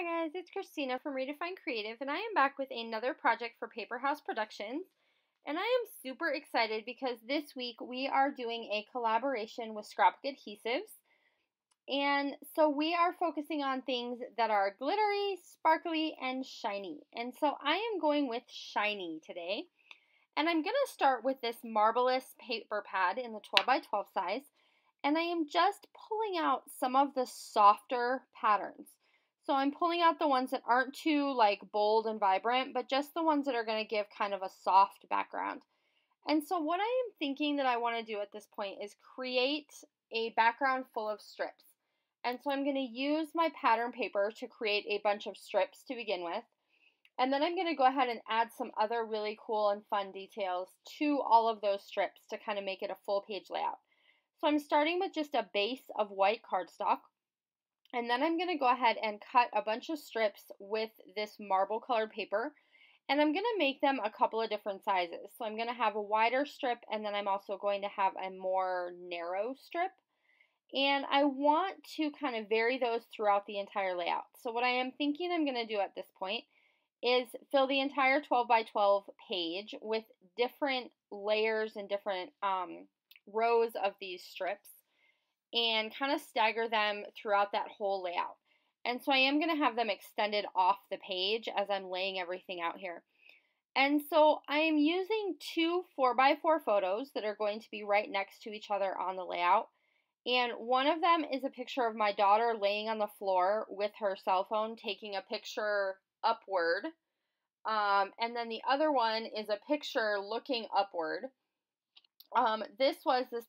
Hi guys, it's Christina from Redefine Creative, and I am back with another project for Paper House Productions. And I am super excited because this week we are doing a collaboration with Scrapbook Adhesives. And so we are focusing on things that are glittery, sparkly, and shiny. And so I am going with shiny today. And I'm going to start with this Marbelous paper pad in the 12 by 12 size. And I am just pulling out some of the softer patterns. So I'm pulling out the ones that aren't too like bold and vibrant, but just the ones that are going to give kind of a soft background. And so what I am thinking that I want to do at this point is create a background full of strips. And so I'm going to use my pattern paper to create a bunch of strips to begin with. And then I'm going to go ahead and add some other really cool and fun details to all of those strips to kind of make it a full page layout. So I'm starting with just a base of white cardstock. And then I'm going to go ahead and cut a bunch of strips with this marble colored paper. And I'm going to make them a couple of different sizes. So I'm going to have a wider strip, and then I'm also going to have a more narrow strip. And I want to kind of vary those throughout the entire layout. So what I am thinking I'm going to do at this point is fill the entire 12 by 12 page with different layers and different rows of these strips, and kind of stagger them throughout that whole layout. And so I am going to have them extended off the page as I'm laying everything out here. And so I am using two 4x4 photos that are going to be right next to each other on the layout. And one of them is a picture of my daughter laying on the floor with her cell phone taking a picture upward. And then the other one is a picture looking upward. This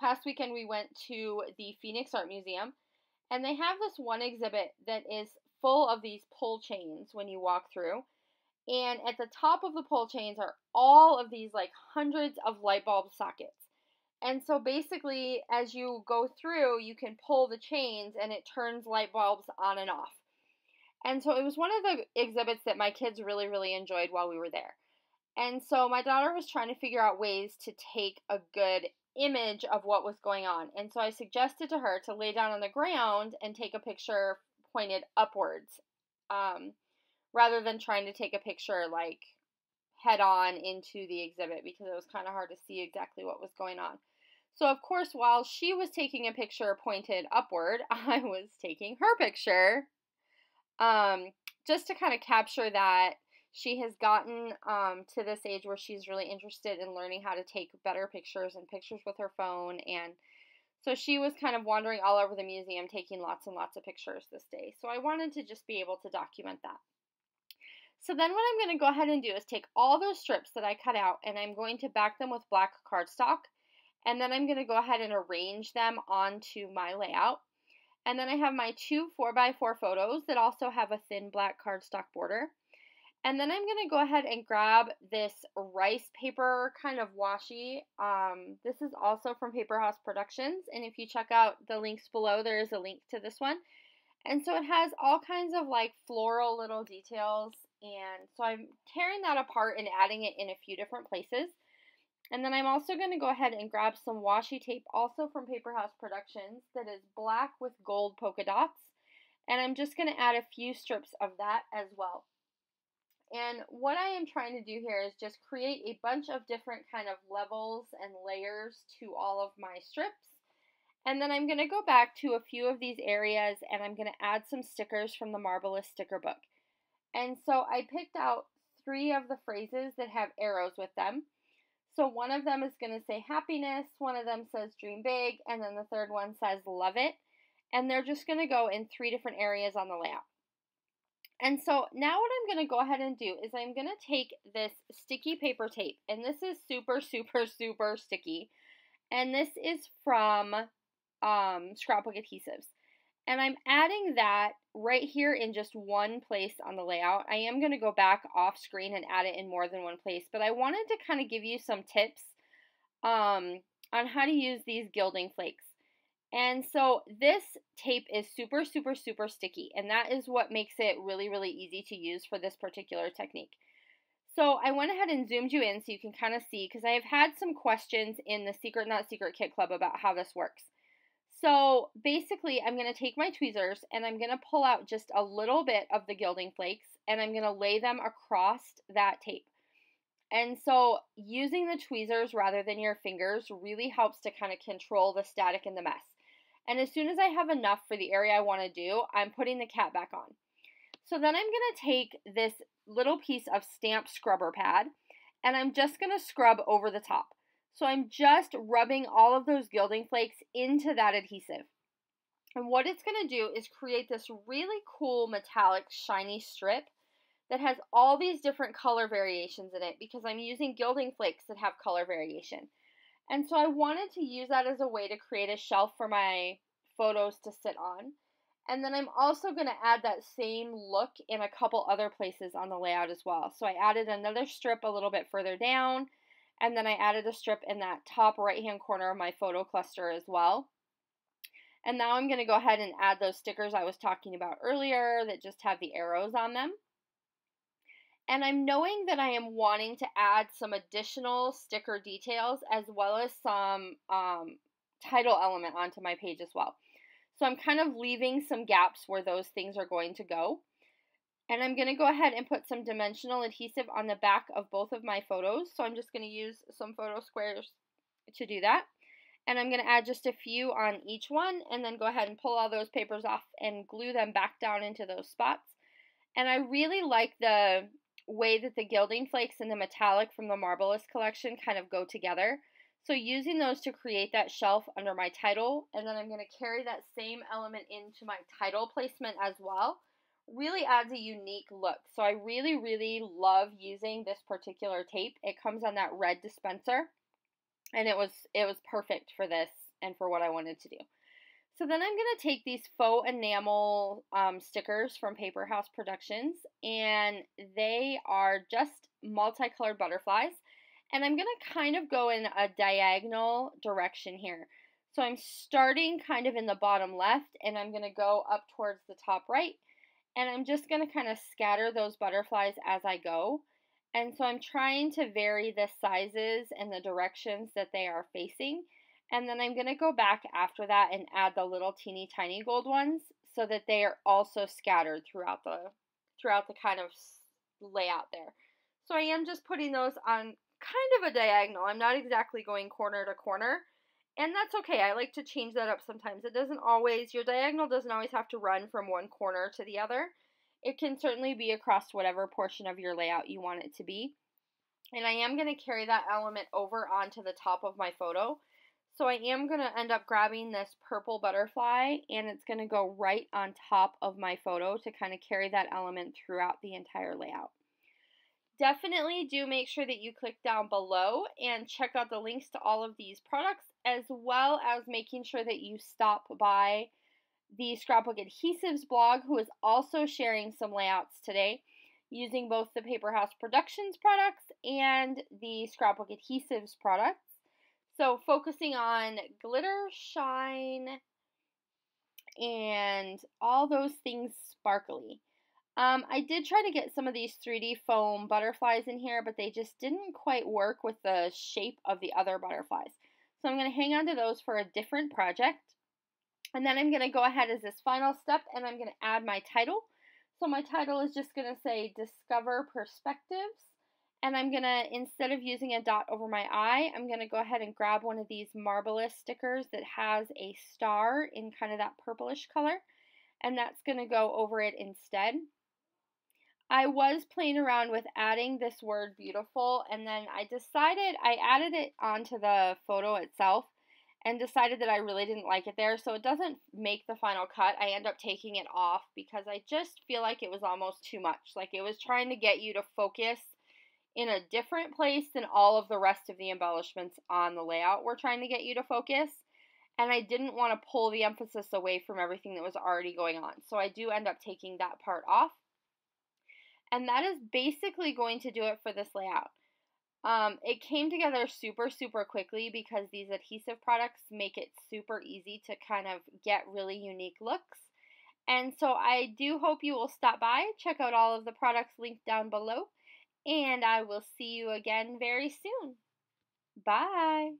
past weekend we went to the Phoenix Art Museum, and they have this one exhibit that is full of these pull chains when you walk through. And at the top of the pull chains are all of these like hundreds of light bulb sockets. And so basically, as you go through, you can pull the chains and it turns light bulbs on and off. And so it was one of the exhibits that my kids really, really enjoyed while we were there. And so my daughter was trying to figure out ways to take a good image of what was going on. And so I suggested to her to lay down on the ground and take a picture pointed upwards, rather than trying to take a picture like head on into the exhibit, because it was kind of hard to see exactly what was going on. So of course, while she was taking a picture pointed upward, I was taking her picture, just to kind of capture that she has gotten to this age where she's really interested in learning how to take better pictures and pictures with her phone. And so she was kind of wandering all over the museum taking lots and lots of pictures this day. So I wanted to just be able to document that. So then what I'm going to go ahead and do is take all those strips that I cut out, and I'm going to back them with black cardstock. And then I'm going to go ahead and arrange them onto my layout. And then I have my two 4x4 photos that also have a thin black cardstock border. And then I'm going to go ahead and grab this rice paper kind of washi. This is also from Paper House Productions. And if you check out the links below, there is a link to this one. And so it has all kinds of like floral little details. And so I'm tearing that apart and adding it in a few different places. And then I'm also going to go ahead and grab some washi tape, also from Paper House Productions, that is black with gold polka dots. And I'm just going to add a few strips of that as well. And what I am trying to do here is just create a bunch of different kind of levels and layers to all of my strips. And then I'm going to go back to a few of these areas, and I'm going to add some stickers from the Marbelous sticker book. And so I picked out 3 of the phrases that have arrows with them. So one of them is going to say happiness, one of them says dream big, and then the third one says love it. And they're just going to go in 3 different areas on the layout. And so now what I'm going to go ahead and do is I'm going to take this sticky paper tape, and this is super, super, super sticky. And this is from Scrapbook Adhesives. And I'm adding that right here in just one place on the layout. I am going to go back off screen and add it in more than one place, but I wanted to kind of give you some tips on how to use these gilding flakes. And so this tape is super, super, super sticky, and that is what makes it really, really easy to use for this particular technique. So I went ahead and zoomed you in so you can kind of see, because I have had some questions in the Secret Not Secret Kit Club about how this works. So basically, I'm going to take my tweezers and I'm going to pull out just a little bit of the gilding flakes and I'm going to lay them across that tape. And so using the tweezers rather than your fingers really helps to kind of control the static and the mess. And as soon as I have enough for the area I want to do, I'm putting the cap back on. So then I'm going to take this little piece of stamped scrubber pad and I'm just going to scrub over the top. So I'm just rubbing all of those gilding flakes into that adhesive. And what it's going to do is create this really cool metallic shiny strip that has all these different color variations in it because I'm using gilding flakes that have color variation. And so I wanted to use that as a way to create a shelf for my photos to sit on. And then I'm also going to add that same look in a couple other places on the layout as well. So I added another strip a little bit further down, and then I added a strip in that top right-hand corner of my photo cluster as well. And now I'm going to go ahead and add those stickers I was talking about earlier that just have the arrows on them. And I'm knowing that I am wanting to add some additional sticker details as well as some title element onto my page as well. So I'm kind of leaving some gaps where those things are going to go. And I'm going to go ahead and put some dimensional adhesive on the back of both of my photos. So I'm just going to use some photo squares to do that. And I'm going to add just a few on each one and then go ahead and pull all those papers off and glue them back down into those spots. And I really like the way that the gilding flakes and the metallic from the Marbelous collection kind of go together. So using those to create that shelf under my title, and then I'm going to carry that same element into my title placement as well, really adds a unique look. So I really, really love using this particular tape. It comes on that red dispenser, and it was perfect for this and for what I wanted to do. So then I'm going to take these faux enamel stickers from Paper House Productions, and they are just multicolored butterflies. And I'm going to kind of go in a diagonal direction here. So I'm starting kind of in the bottom left, and I'm going to go up towards the top right. And I'm just going to kind of scatter those butterflies as I go. And so I'm trying to vary the sizes and the directions that they are facing. And then I'm going to go back after that and add the little teeny tiny gold ones so that they are also scattered throughout the kind of layout there. So I am just putting those on kind of a diagonal. I'm not exactly going corner to corner, and that's okay. I like to change that up sometimes. Your diagonal doesn't always have to run from one corner to the other. It can certainly be across whatever portion of your layout you want it to be. And I am going to carry that element over onto the top of my photo. So I am going to end up grabbing this purple butterfly, and it's going to go right on top of my photo to kind of carry that element throughout the entire layout. Definitely do make sure that you click down below and check out the links to all of these products, as well as making sure that you stop by the Scrapbook Adhesives blog, who is also sharing some layouts today using both the Paper House Productions products and the Scrapbook Adhesives products. So focusing on glitter, shine, and all those things sparkly. I did try to get some of these 3D foam butterflies in here, but they just didn't quite work with the shape of the other butterflies. So I'm going to hang on to those for a different project. And then I'm going to go ahead as this final step, and I'm going to add my title. So my title is just going to say Discover Perspectives. And I'm going to, instead of using a dot over my eye, I'm going to go ahead and grab one of these Marbelous stickers that has a star in kind of that purplish color. And that's going to go over it instead. I was playing around with adding this word beautiful, and then I added it onto the photo itself and decided that I really didn't like it there, so it doesn't make the final cut. I end up taking it off because I just feel like it was almost too much. Like it was trying to get you to focus in a different place than all of the rest of the embellishments on the layout were trying to get you to focus. And I didn't want to pull the emphasis away from everything that was already going on. So I do end up taking that part off. And that is basically going to do it for this layout. It came together super, super quickly because these adhesive products make it super easy to kind of get really unique looks. And so I do hope you will stop by, check out all of the products linked down below, and I will see you again very soon. Bye!